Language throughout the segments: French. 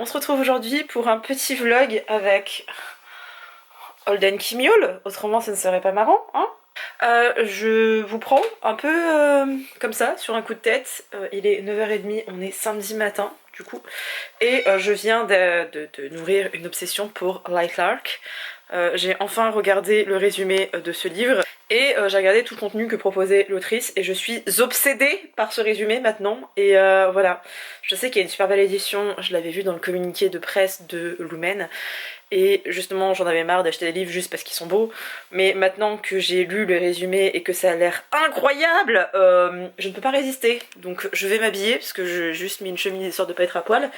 se retrouve aujourd'hui pour un petit vlog avec Holden Kimiol, autrement ça ne serait pas marrant, hein. Je vous prends un peu comme ça, sur un coup de tête. Il est 9h30, on est samedi matin du coup, et je viens de nourrir une obsession pour Light Lark. J'ai enfin regardé le résumé de ce livre et j'ai regardé tout le contenu que proposait l'autrice et je suis obsédée par ce résumé maintenant. Et voilà, je sais qu'il y a une super belle édition, je l'avais vu dans le communiqué de presse de Lumen et justement j'en avais marre d'acheter des livres juste parce qu'ils sont beaux, mais maintenant que j'ai lu le résumé et que ça a l'air incroyable, je ne peux pas résister. Donc je vais m'habiller parce que j'ai juste mis une chemise histoire de pas être à poil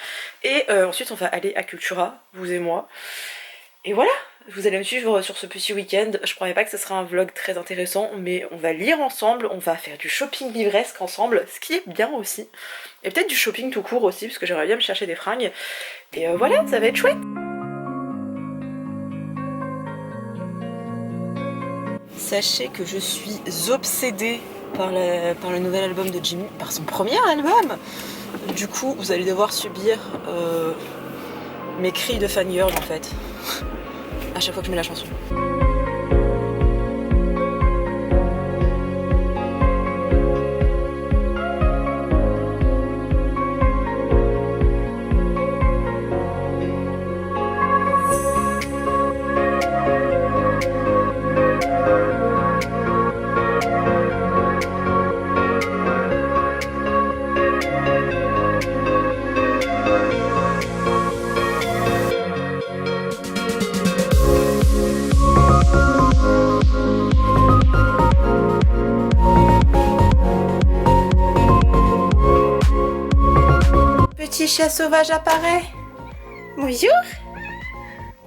et ensuite on va aller à Cultura, vous et moi. Et voilà, vous allez me suivre sur ce petit week-end. Je croyais pas que ce serait un vlog très intéressant, mais on va lire ensemble, on va faire du shopping livresque ensemble, ce qui est bien aussi. Et peut-être du shopping tout court aussi, parce que j'aimerais bien me chercher des fringues. Et voilà, ça va être chouette. Sachez que je suis obsédée par le nouvel album de Jimmy, par son premier album. Du coup, vous allez devoir subir mes cris de fangirl en fait. À chaque fois que je mets la chanson. Petit chat sauvage apparaît. Bonjour.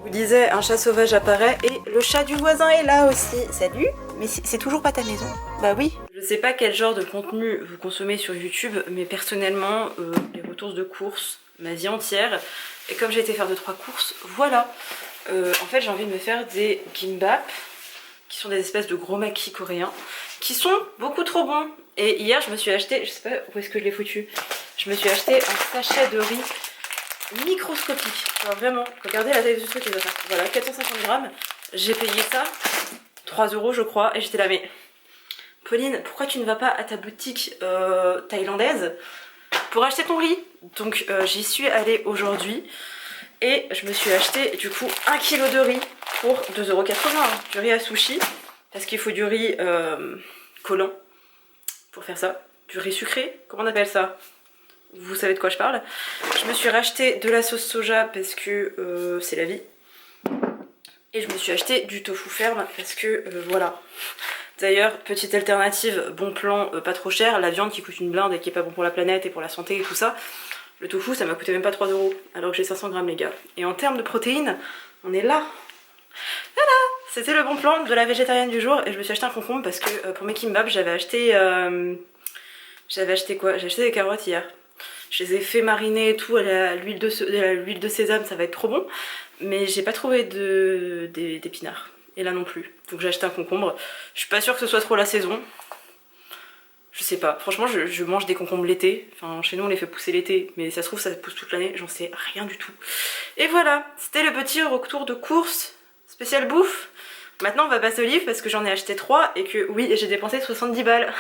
Vous disais, un chat sauvage apparaît et le chat du voisin est là aussi. Salut. Mais c'est toujours pas ta maison. Bah oui. Je sais pas quel genre de contenu vous consommez sur YouTube, mais personnellement, les retours de courses, ma vie entière. Et comme j'ai été faire 2-3 courses, voilà. En fait, j'ai envie de me faire des gimbap, qui sont des espèces de gros maquis coréens, qui sont beaucoup trop bons. Et hier, je me suis acheté, je sais pas où est-ce que je l'ai foutu, je me suis acheté un sachet de riz microscopique. Genre vraiment, regardez la taille du truc, les affaires. Voilà, 450 grammes. J'ai payé ça 3 € je crois, et j'étais là, mais Pauline, pourquoi tu ne vas pas à ta boutique thaïlandaise pour acheter ton riz? Donc j'y suis allée aujourd'hui et je me suis acheté du coup 1 kg de riz pour 2,80 €, du riz à sushi, parce qu'il faut du riz collant pour faire ça, du riz sucré, comment on appelle ça? Vous savez de quoi je parle. Je me suis racheté de la sauce soja parce que c'est la vie. Et je me suis acheté du tofu ferme parce que voilà. D'ailleurs, petite alternative, bon plan, pas trop cher, la viande qui coûte une blinde et qui est pas bon pour la planète et pour la santé et tout ça. Le tofu, ça m'a coûté même pas 3 € alors que j'ai 500 grammes les gars. Et en termes de protéines, on est là. Voilà, c'était le bon plan de la végétarienne du jour et je me suis acheté un concombre parce que pour mes kimbap, j'avais acheté quoi? J'ai acheté des carottes hier. Je les ai fait mariner et tout à l'huile de sésame, ça va être trop bon. Mais j'ai pas trouvé d'épinards. Et là non plus. Donc j'ai acheté un concombre. Je suis pas sûre que ce soit trop la saison. Je sais pas. Franchement, je mange des concombres l'été. Enfin, chez nous, on les fait pousser l'été. Mais ça se trouve, ça pousse toute l'année. J'en sais rien du tout. Et voilà. C'était le petit retour de course spécial bouffe. Maintenant, on va passer au livre parce que j'en ai acheté 3 et que, oui, j'ai dépensé 70 balles.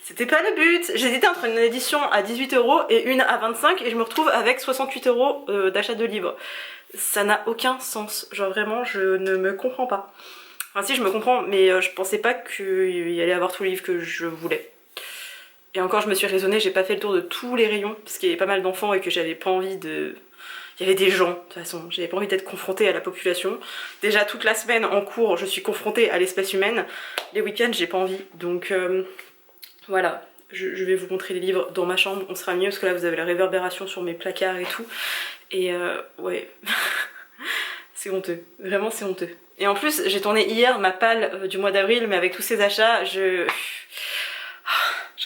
C'était pas le but. J'hésitais entre une édition à 18 € et une à 25 et je me retrouve avec 68 € d'achat de livres. Ça n'a aucun sens. Genre vraiment, je ne me comprends pas. Enfin si, je me comprends, mais je pensais pas qu'il y allait avoir tout le livre que je voulais. Et encore, je me suis raisonnée, j'ai pas fait le tour de tous les rayons parce qu'il y avait pas mal d'enfants et que j'avais pas envie de... Il y avait des gens, de toute façon, j'avais pas envie d'être confrontée à la population. Déjà toute la semaine en cours, je suis confrontée à l'espèce humaine. Les week-ends, j'ai pas envie. Donc voilà, je vais vous montrer les livres dans ma chambre, on sera mieux parce que là vous avez la réverbération sur mes placards et tout. Et ouais, c'est honteux, vraiment c'est honteux. Et en plus, j'ai tourné hier ma palle du mois d'avril, mais avec tous ces achats, j'en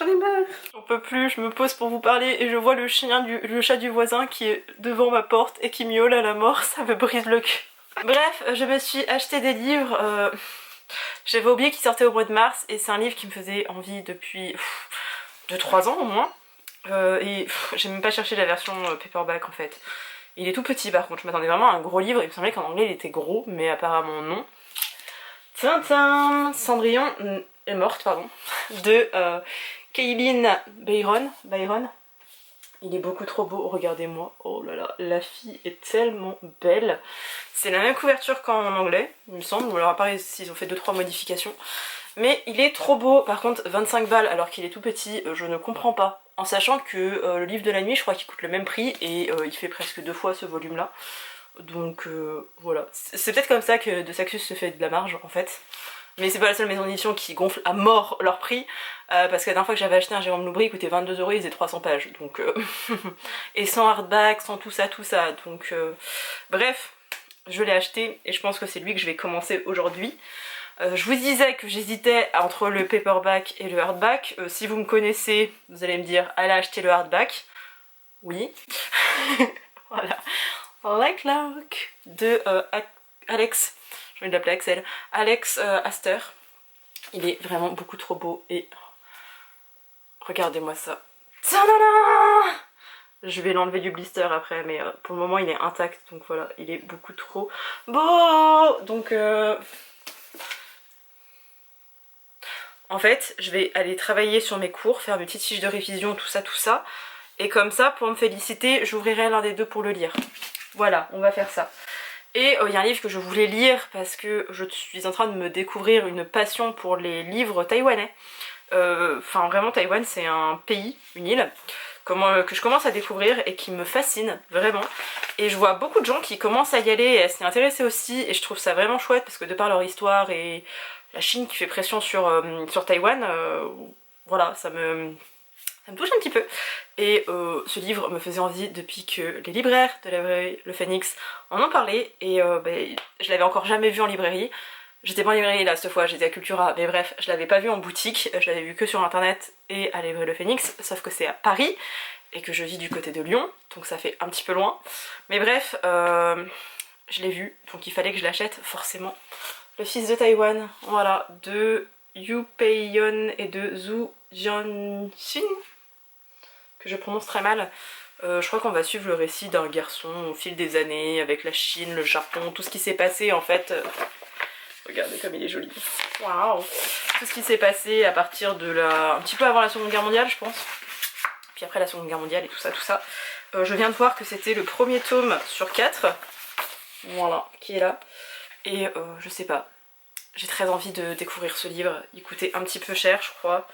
ai marre. J'en peux plus, je me pose pour vous parler et je vois le chat du voisin qui est devant ma porte et qui miaule à la mort, ça me brise le cul. Bref, je me suis acheté des livres, j'avais oublié qu'il sortait au mois de mars et c'est un livre qui me faisait envie depuis 2-3 ans au moins. Et j'ai même pas cherché la version paperback en fait. Il est tout petit par contre, je m'attendais vraiment à un gros livre, il me semblait qu'en anglais il était gros, mais apparemment non. Tintin, Cendrillon est morte, pardon, de Kaylin Byron. Il est beaucoup trop beau, regardez-moi. Oh là là, la fille est tellement belle. C'est la même couverture qu'en anglais, il me semble. Alors à part s'ils ont fait 2-3 modifications. Mais il est trop beau. Par contre, 25 balles alors qu'il est tout petit, je ne comprends pas. En sachant que le livre de la nuit, je crois qu'il coûte le même prix et il fait presque 2 fois ce volume-là. Donc voilà. C'est peut-être comme ça que De Saxus se fait de la marge en fait. Mais c'est pas la seule maison d'édition qui gonfle à mort leur prix, parce que la dernière fois que j'avais acheté un Jérôme Loubry, il coûtait 22 €, il faisait 300 pages, donc et sans hardback, sans tout ça, donc bref, je l'ai acheté et je pense que c'est lui que je vais commencer aujourd'hui. Je vous disais que j'hésitais entre le paperback et le hardback. Si vous me connaissez, vous allez me dire, allez acheter le hardback. Oui. Voilà. Like Lark de Alex. J'ai envie de l'appeler Axel. Alex Aster. Il est vraiment beaucoup trop beau et regardez-moi ça. Tadada! Je vais l'enlever du blister après, mais pour le moment il est intact, donc voilà, il est beaucoup trop beau. Donc en fait, je vais aller travailler sur mes cours, faire mes petites fiches de révision, tout ça. Et comme ça, pour me féliciter, j'ouvrirai l'un des deux pour le lire. Voilà, on va faire ça. Et il y a un livre que je voulais lire parce que je suis en train de me découvrir une passion pour les livres taïwanais. Enfin vraiment Taïwan c'est un pays, une île, que je commence à découvrir et qui me fascine vraiment. Et je vois beaucoup de gens qui commencent à y aller et à s'y intéresser aussi et je trouve ça vraiment chouette parce que de par leur histoire et la Chine qui fait pression sur Taïwan, voilà, ça me touche un petit peu. Et ce livre me faisait envie depuis que les libraires de la librairie Le Phénix en ont parlé et je l'avais encore jamais vu en librairie. J'étais pas en librairie là cette fois, j'étais à Cultura, mais bref, je l'avais pas vu en boutique, je l'avais vu que sur internet et à la librairie Le Phénix, sauf que c'est à Paris et que je vis du côté de Lyon, donc ça fait un petit peu loin. Mais bref, je l'ai vu, donc il fallait que je l'achète forcément. Le fils de Taïwan, voilà, de Yu Pei-yeon et de Zhu Jianxin, que je prononce très mal. Je crois qu'on va suivre le récit d'un garçon au fil des années, avec la Chine, le Japon, tout ce qui s'est passé en fait. Regardez comme il est joli. Waouh! Tout ce qui s'est passé à partir de un petit peu avant la Seconde Guerre mondiale, je pense. Puis après la Seconde Guerre mondiale et tout ça. Je viens de voir que c'était le premier tome sur 4. Voilà, qui est là. Et je sais pas. J'ai très envie de découvrir ce livre. Il coûtait un petit peu cher, je crois.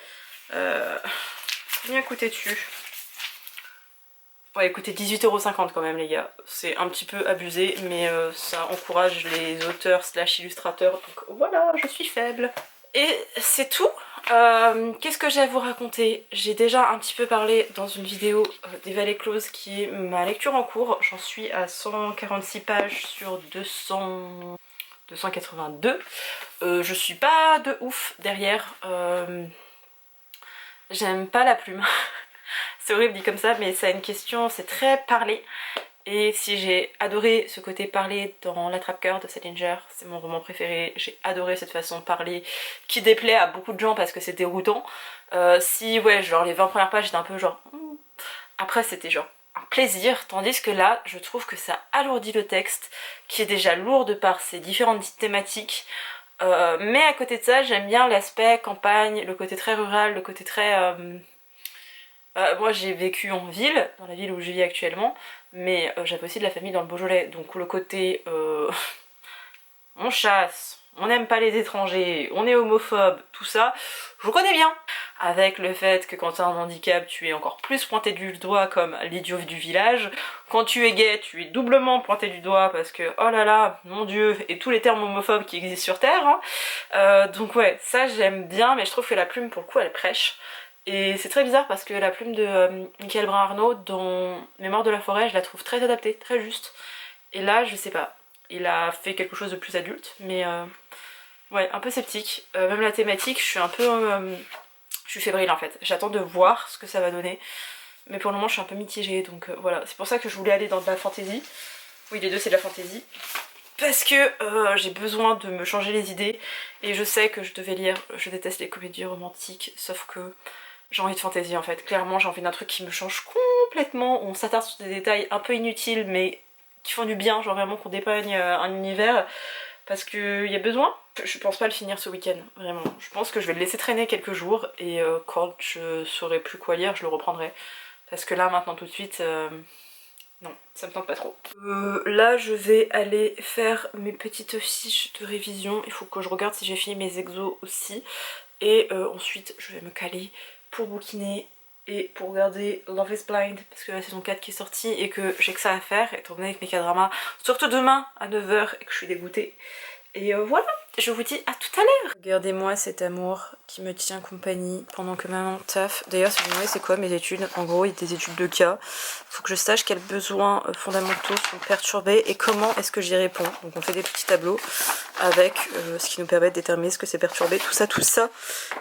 Combien coûtait-tu? Ouais, il coûtait 18,50 € quand même les gars. C'est un petit peu abusé, mais ça encourage les auteurs / illustrateurs. Donc voilà, je suis faible. Et c'est tout. Qu'est-ce que j'ai à vous raconter? J'ai déjà un petit peu parlé dans une vidéo des Vallées Closes qui est ma lecture en cours. J'en suis à 146 pages sur 282. Je suis pas de ouf derrière. J'aime pas la plume. C'est horrible dit comme ça, mais ça a une question, c'est très parlé. Et si j'ai adoré ce côté parlé dans L'Attrape-Cœur de Salinger, c'est mon roman préféré, j'ai adoré cette façon de parler qui déplaît à beaucoup de gens parce que c'est déroutant. Si ouais, genre les 20 premières pages j'étais un peu genre... Après c'était genre un plaisir, tandis que là je trouve que ça alourdit le texte qui est déjà lourd de par ses différentes thématiques. Mais à côté de ça j'aime bien l'aspect campagne, le côté très rural, le côté très... moi j'ai vécu en ville, dans la ville où je vis actuellement, mais j'avais aussi de la famille dans le Beaujolais, donc le côté on chasse, on n'aime pas les étrangers, on est homophobe, tout ça, je connais bien. Avec le fait que quand tu as un handicap, tu es encore plus pointé du doigt comme l'idiot du village. Quand tu es gay, tu es doublement pointé du doigt parce que, oh là là, mon dieu, et tous les termes homophobes qui existent sur Terre. Hein. Donc ouais, ça j'aime bien, mais je trouve que la plume, pour le coup, elle prêche. Et c'est très bizarre parce que la plume de Michael Brun-Arnaud dans Mémoire de la forêt, je la trouve très adaptée, très juste. Et là, je sais pas, il a fait quelque chose de plus adulte, mais ouais, un peu sceptique. Même la thématique, je suis un peu... je suis fébrile en fait, j'attends de voir ce que ça va donner. Mais pour le moment je suis un peu mitigée, donc voilà. C'est pour ça que je voulais aller dans de la fantasy. Oui, les deux c'est de la fantasy. Parce que j'ai besoin de me changer les idées. Et je sais que je devais lire, je déteste les comédies romantiques, sauf que J'ai envie de fantaisie en fait, clairement j'ai envie d'un truc qui me change complètement, où on s'attarde sur des détails un peu inutiles mais qui font du bien, genre vraiment qu'on dépeigne un univers, parce qu'il y a besoin. Je pense pas le finir ce week-end, vraiment. Je pense que je vais le laisser traîner quelques jours et quand je saurai plus quoi lire, je le reprendrai. Parce que là, maintenant, tout de suite, non, ça me tente pas trop. Là, je vais aller faire mes petites fiches de révision. Il faut que je regarde si j'ai fini mes exos aussi. Et ensuite, je vais me caler pour bouquiner et pour regarder Love is Blind, parce que la saison 4 qui est sortie et que j'ai que ça à faire, étant donné que mes K-dramas sortent demain à 9 h et que je suis dégoûtée. Et voilà, je vous dis à tout à l'heure. Regardez-moi cet amour qui me tient compagnie pendant que maman taffe. D'ailleurs, si vous me demandez c'est quoi mes études, en gros il y a des études de cas. Il faut que je sache quels besoins fondamentaux sont perturbés et comment est-ce que j'y réponds. Donc on fait des petits tableaux avec ce qui nous permet de déterminer ce que c'est perturbé, tout ça, tout ça.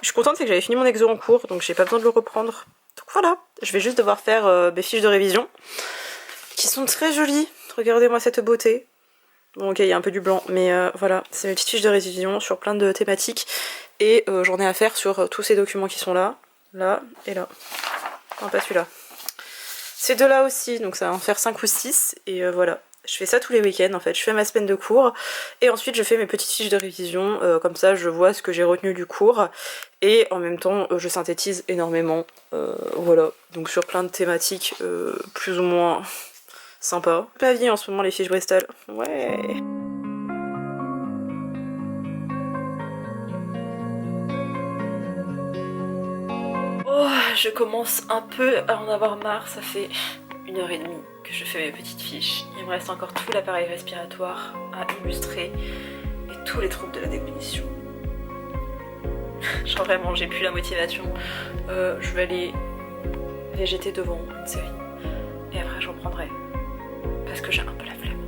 Je suis contente, c'est que j'avais fini mon exo en cours, donc j'ai pas besoin de le reprendre. Donc voilà, je vais juste devoir faire mes fiches de révision, qui sont très jolies. Regardez-moi cette beauté. Bon ok, il y a un peu du blanc, mais voilà, c'est mes petites fiches de révision sur plein de thématiques. Et j'en ai à faire sur tous ces documents qui sont là, là et là. Non, pas celui-là. Ces deux-là aussi, donc ça va en faire 5 ou 6. Et voilà, je fais ça tous les week-ends en fait. Je fais ma semaine de cours et ensuite je fais mes petites fiches de révision. Comme ça, je vois ce que j'ai retenu du cours. Et en même temps, je synthétise énormément. Voilà, donc sur plein de thématiques plus ou moins... sympa. Pas vie en ce moment les fiches Bristol. Ouais. Oh, je commence un peu à en avoir marre. Ça fait 1h30 que je fais mes petites fiches. Il me reste encore tout l'appareil respiratoire à illustrer et tous les troubles de la décognition. Genre vraiment, j'ai plus la motivation. Je vais aller végéter devant une série et après je reprendrai. Parce que j'ai un peu la flemme.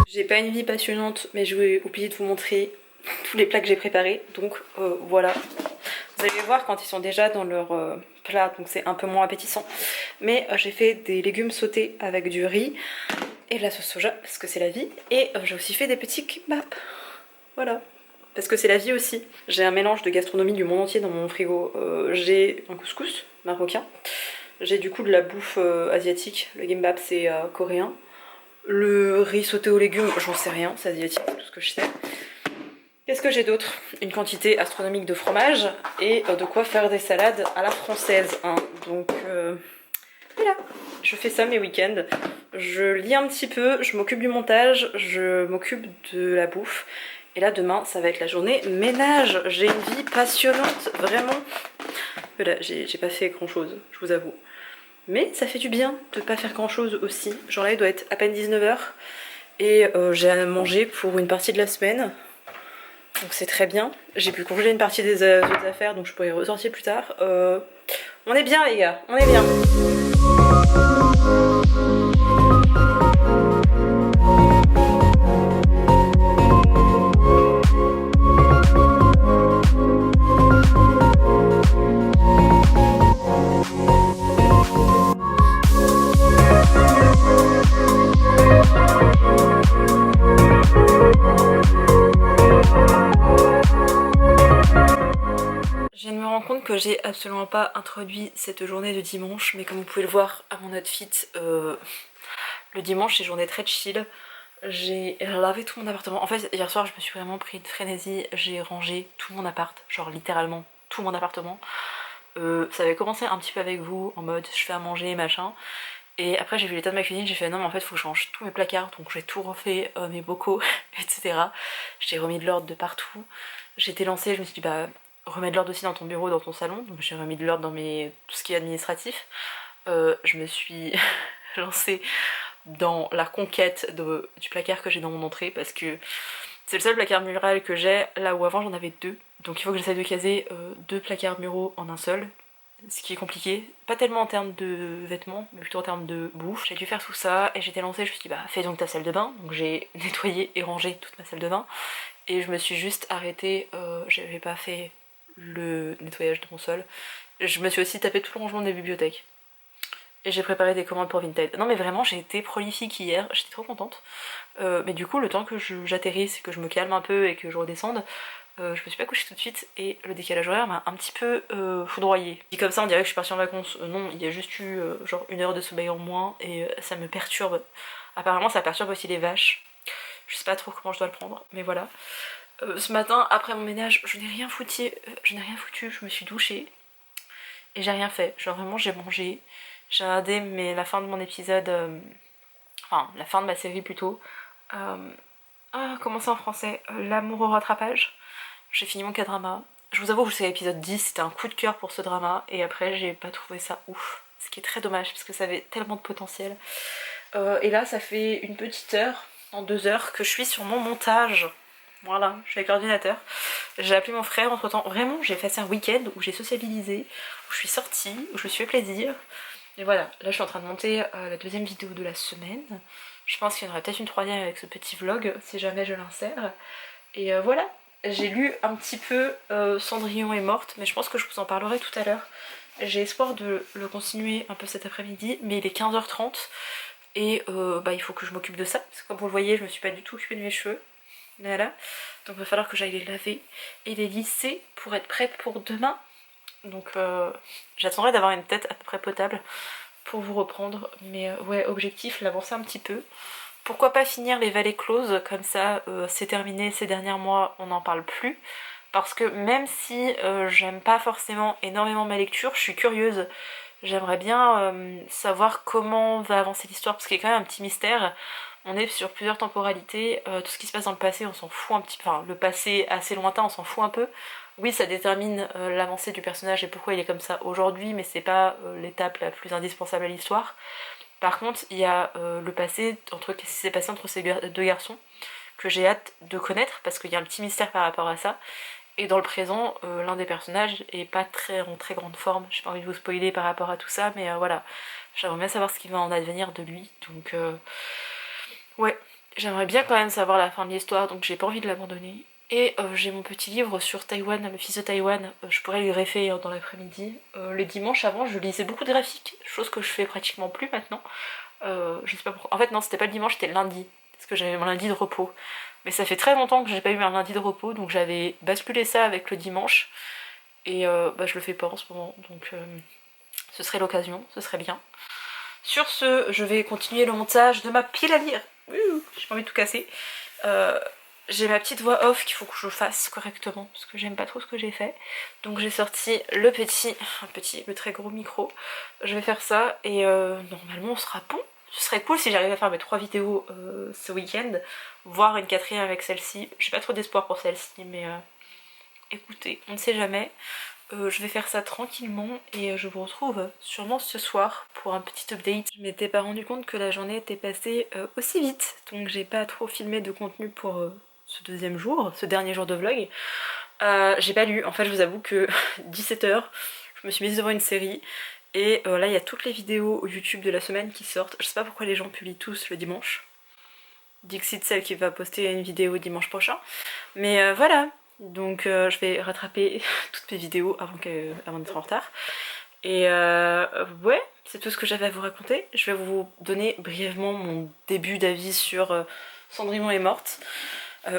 J'ai pas une vie passionnante, mais je vais oublier de vous montrer tous les plats que j'ai préparés, donc voilà. Vous allez voir quand ils sont déjà dans leur plat, donc c'est un peu moins appétissant. Mais j'ai fait des légumes sautés avec du riz et de la sauce soja, parce que c'est la vie. Et j'ai aussi fait des petits kimbap, voilà. Parce que c'est la vie aussi. J'ai un mélange de gastronomie du monde entier dans mon frigo. J'ai un couscous marocain. J'ai du coup de la bouffe asiatique. Le kimbap c'est coréen. Le riz sauté aux légumes, j'en sais rien, c'est asiatique, c'est tout ce que je sais. Qu'est-ce que j'ai d'autre? Une quantité astronomique de fromage et de quoi faire des salades à la française. Hein. Donc voilà, je fais ça mes week-ends. Je lis un petit peu, je m'occupe du montage, je m'occupe de la bouffe. Et là demain, ça va être la journée ménage. J'ai une vie passionnante, vraiment. Voilà, j'ai pas fait grand chose, je vous avoue. Mais ça fait du bien de pas faire grand chose aussi. Genre là il doit être à peine 19 h et j'ai à manger pour une partie de la semaine. Donc c'est très bien. J'ai pu congeler une partie des autres affaires donc je pourrais y ressortir plus tard. On est bien les gars, on est bien. Je viens de me rendre compte que j'ai absolument pas introduit cette journée de dimanche, mais comme vous pouvez le voir à mon outfit, le dimanche c'est journée très chill. J'ai lavé tout mon appartement. En fait hier soir je me suis vraiment pris de frénésie, j'ai rangé tout mon appart, genre littéralement tout mon appartement. Ça avait commencé un petit peu avec vous, en mode je fais à manger machin. Et après j'ai vu l'état de ma cuisine, j'ai fait non mais en fait faut que je range tous mes placards, donc j'ai tout refait, mes bocaux, etc. J'ai remis de l'ordre de partout. J'étais lancée, je me suis dit bah remets de l'ordre aussi dans ton bureau, dans ton salon, donc j'ai remis de l'ordre dans tout ce qui est administratif. Je me suis lancée dans la conquête du placard que j'ai dans mon entrée parce que C'est le seul placard mural que j'ai, là où avant j'en avais deux. Donc il faut que j'essaie de caser deux placards muraux en un seul. Ce qui est compliqué, pas tellement en termes de vêtements, mais plutôt en termes de bouffe. J'ai dû faire tout ça et j'étais lancée, je me suis dit bah fais donc ta salle de bain. Donc j'ai nettoyé et rangé toute ma salle de bain. Et je me suis juste arrêtée, j'avais pas fait le nettoyage de mon sol. Je me suis aussi tapé tout le rangement des bibliothèques. Et j'ai préparé des commandes pour Vinted. Non mais vraiment j'ai été prolifique hier, j'étais trop contente. Mais du coup le temps que j'atterrisse, que je me calme un peu et que je redescende, je me suis pas couchée tout de suite et le décalage horaire m'a un petit peu foudroyée. Dit comme ça on dirait que je suis partie en vacances, non, il y a juste eu genre 1 heure de sommeil en moins et ça me perturbe. Apparemment ça perturbe aussi les vaches. Je sais pas trop comment je dois le prendre, mais voilà. Ce matin, après mon ménage, je n'ai rien foutu, je me suis douchée et j'ai rien fait. Genre vraiment j'ai mangé, j'ai regardé la fin de mon épisode, enfin la fin de ma série plutôt. Comment c'est en français, L'amour au rattrapage. J'ai fini mon K-drama. Je vous avoue que c'est l'épisode 10, c'était un coup de cœur pour ce drama et après j'ai pas trouvé ça ouf. Ce qui est très dommage parce que ça avait tellement de potentiel. Et là ça fait une petite heure, en 2 heures, que je suis sur mon montage. Voilà, je suis avec l'ordinateur. J'ai appelé mon frère entre temps. Vraiment, j'ai passé un week-end où j'ai sociabilisé, où je suis sortie, où je me suis fait plaisir. Et voilà, là je suis en train de monter la deuxième vidéo de la semaine. Je pense qu'il y en aura peut-être une troisième avec ce petit vlog, si jamais je l'insère. Et voilà, j'ai lu un petit peu Cendrillon est morte, mais je pense que je vous en parlerai tout à l'heure. J'ai espoir de le continuer un peu cet après-midi, mais il est 15h30. Et il faut que je m'occupe de ça, parce que comme vous le voyez, je me suis pas du tout occupée de mes cheveux. Voilà, donc il va falloir que j'aille les laver et les lisser pour être prête pour demain. Donc j'attendrai d'avoir une tête à peu près potable pour vous reprendre, mais ouais, objectif, l'avancer un petit peu. Pourquoi pas finir les vallées closes, comme ça c'est terminé ces derniers mois, on n'en parle plus. Parce que même si j'aime pas forcément énormément ma lecture, je suis curieuse. J'aimerais bien savoir comment va avancer l'histoire, parce qu'il y a quand même un petit mystère. On est sur plusieurs temporalités, tout ce qui se passe dans le passé, on s'en fout un petit peu, enfin le passé assez lointain, on s'en fout un peu. Oui, ça détermine l'avancée du personnage et pourquoi il est comme ça aujourd'hui, mais c'est pas l'étape la plus indispensable à l'histoire. Par contre, il y a le passé, qu'est-ce qui s'est passé entre ces deux garçons, que j'ai hâte de connaître, parce qu'il y a un petit mystère par rapport à ça. Et dans le présent, l'un des personnages est pas en très grande forme. J'ai pas envie de vous spoiler par rapport à tout ça, mais voilà. J'aimerais bien savoir ce qui va en advenir de lui, donc ouais. J'aimerais bien quand même savoir la fin de l'histoire, donc j'ai pas envie de l'abandonner. Et j'ai mon petit livre sur Taïwan, le fils de Taïwan, je pourrais lui greffer dans l'après-midi. Les dimanches avant, je lisais beaucoup de graphiques, chose que je fais pratiquement plus maintenant. Je sais pas pourquoi. En fait non, c'était pas le dimanche, c'était le lundi, parce que j'avais mon lundi de repos. Mais ça fait très longtemps que j'ai pas eu un lundi de repos, donc j'avais basculé ça avec le dimanche. Et je le fais pas en ce moment, donc ce serait l'occasion, ce serait bien. Sur ce, je vais continuer le montage de ma pile à lire. J'ai pas envie de tout casser. J'ai ma petite voix off qu'il faut que je fasse correctement parce que j'aime pas trop ce que j'ai fait. Donc j'ai sorti le très gros micro. Je vais faire ça et normalement on sera bon. Ce serait cool si j'arrive à faire mes 3 vidéos ce week-end, voire une 4e avec celle-ci. J'ai pas trop d'espoir pour celle-ci, mais écoutez, on ne sait jamais. Je vais faire ça tranquillement et je vous retrouve sûrement ce soir pour un petit update. Je m'étais pas rendu compte que la journée était passée aussi vite, donc j'ai pas trop filmé de contenu pour ce dernier jour de vlog. J'ai pas lu, en fait je vous avoue que 17h, je me suis mise devant une série et là il y a toutes les vidéos YouTube de la semaine qui sortent. Je sais pas pourquoi les gens publient tous le dimanche. Dixit celle qui va poster une vidéo dimanche prochain. Mais voilà. Donc je vais rattraper toutes mes vidéos avant d'être en retard. Et ouais, c'est tout ce que j'avais à vous raconter. Je vais vous donner brièvement mon début d'avis sur Cendrillon est morte.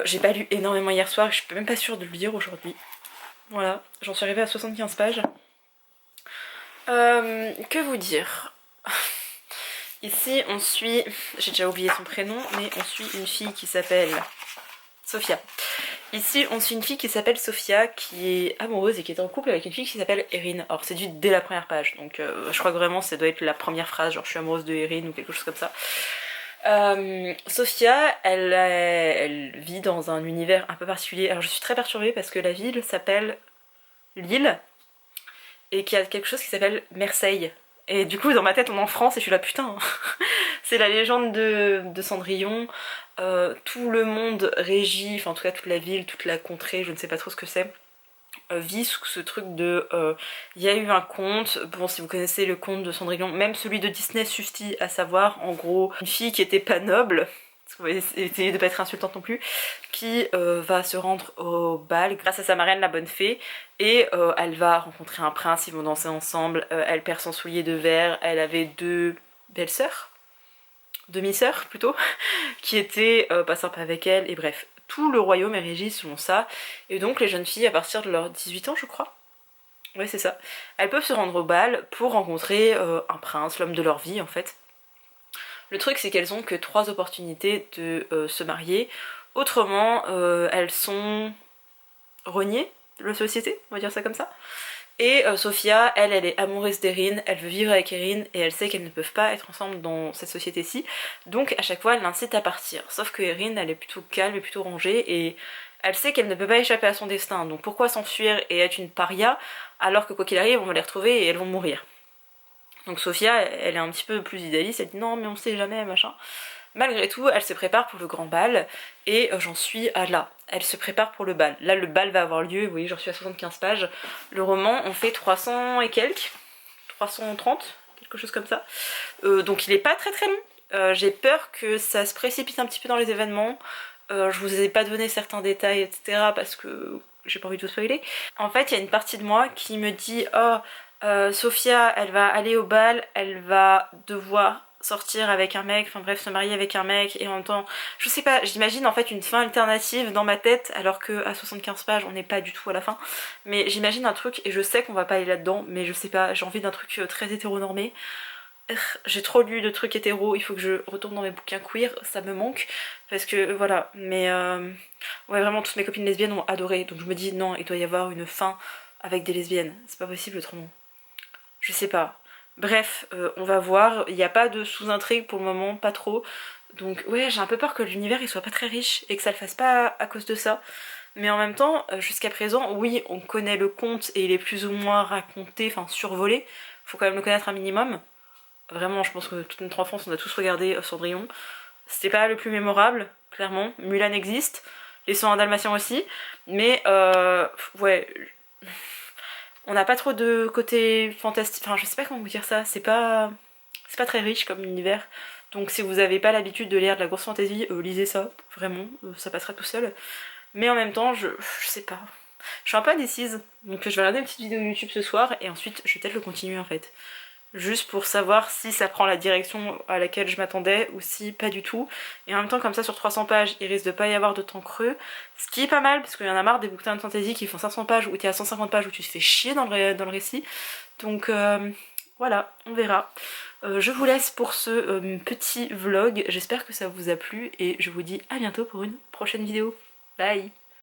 J'ai pas lu énormément hier soir, je suis même pas sûre de le lire aujourd'hui. Voilà, j'en suis arrivée à 75 pages. Que vous dire? Ici on suit, j'ai déjà oublié son prénom, mais on suit une fille qui s'appelle Sophia. Ici on suit une fille qui s'appelle Sophia qui est amoureuse et qui est en couple avec une fille qui s'appelle Erin. Alors c'est dit dès la première page, donc je crois que vraiment ça doit être la première phrase, genre je suis amoureuse de Erin ou quelque chose comme ça. Sophia, elle vit dans un univers un peu particulier. Alors je suis très perturbée parce que la ville s'appelle Lille et qu'il y a quelque chose qui s'appelle Marseille. Et du coup dans ma tête on est en France et je suis là putain, C'est la légende de Cendrillon. Tout le monde régit, enfin en tout cas toute la ville, toute la contrée, je ne sais pas trop ce que c'est, vit sous ce truc de il y a eu un conte. Bon, si vous connaissez le conte de Cendrillon, même celui de Disney suffit à savoir, en gros, une fille qui était pas noble, parce qu'on va essayer de pas être insultante non plus, qui va se rendre au bal grâce à sa marraine la bonne fée, et elle va rencontrer un prince, ils vont danser ensemble, elle perd son soulier de verre, elle avait deux belles-sœurs, demi-sœurs plutôt, qui étaient pas sympas avec elle, et bref. Tout le royaume est régi selon ça, et donc les jeunes filles à partir de leurs 18 ans je crois, ouais c'est ça, elles peuvent se rendre au bal pour rencontrer un prince, l'homme de leur vie en fait. Le truc c'est qu'elles ont que 3 opportunités de se marier, autrement elles sont reniées de la société, on va dire ça comme ça. Et Sophia, elle est amoureuse d'Erin, elle veut vivre avec Erin et elle sait qu'elles ne peuvent pas être ensemble dans cette société-ci, donc à chaque fois elle l'incite à partir. Sauf que Erin, elle est plutôt calme et plutôt rangée et elle sait qu'elle ne peut pas échapper à son destin, donc pourquoi s'enfuir et être une paria alors que quoi qu'il arrive on va les retrouver et elles vont mourir. Donc Sophia, elle est un petit peu plus idéaliste, elle dit non mais on sait jamais machin. Malgré tout, elle se prépare pour le grand bal, et j'en suis à là. Elle se prépare pour le bal. Là, le bal va avoir lieu, vous voyez, j'en suis à 75 pages. Le roman, on fait 300 et quelques, 330, quelque chose comme ça. Donc il est pas très très long. J'ai peur que ça se précipite un petit peu dans les événements. Je vous ai pas donné certains détails, etc. parce que j'ai pas envie de vous spoiler. En fait, il y a une partie de moi qui me dit « Oh, Sophia, elle va aller au bal, elle va devoir... sortir avec un mec, enfin bref, se marier avec un mec, et en même temps, je sais pas, j'imagine en fait une fin alternative dans ma tête, alors que à 75 pages on n'est pas du tout à la fin, mais j'imagine un truc, et je sais qu'on va pas aller là-dedans, mais je sais pas, j'ai envie d'un truc très hétéronormé. J'ai trop lu de trucs hétéros, il faut que je retourne dans mes bouquins queer, ça me manque, parce que voilà, mais ouais vraiment toutes mes copines lesbiennes ont adoré, donc je me dis non, il doit y avoir une fin avec des lesbiennes, c'est pas possible autrement. Je sais pas. Bref, on va voir, il n'y a pas de sous-intrigue pour le moment, pas trop. Donc ouais, j'ai un peu peur que l'univers il soit pas très riche et que ça le fasse pas à cause de ça. Mais en même temps, jusqu'à présent, oui, on connaît le conte et il est plus ou moins raconté, enfin survolé. Faut quand même le connaître un minimum. Vraiment, je pense que toute notre enfance, on a tous regardé Cendrillon. C'était pas le plus mémorable, clairement. Mulan existe, les 101 Dalmatiens aussi. Mais ouais... On n'a pas trop de côté fantastique, enfin je sais pas comment vous dire ça, c'est pas très riche comme univers. Donc si vous avez pas l'habitude de lire de la grosse fantasy, lisez ça, vraiment, ça passera tout seul. Mais en même temps, je sais pas. Je suis un peu indécise, donc je vais regarder une petite vidéo YouTube ce soir et ensuite je vais peut-être le continuer en fait. Juste pour savoir si ça prend la direction à laquelle je m'attendais ou si pas du tout. Et en même temps comme ça sur 300 pages il risque de pas y avoir de temps creux. Ce qui est pas mal parce qu'il y en a marre des bouquins de fantasy qui font 500 pages ou t'es à 150 pages où tu te fais chier dans le récit. Donc voilà, on verra. Je vous laisse pour ce petit vlog, j'espère que ça vous a plu et je vous dis à bientôt pour une prochaine vidéo. Bye!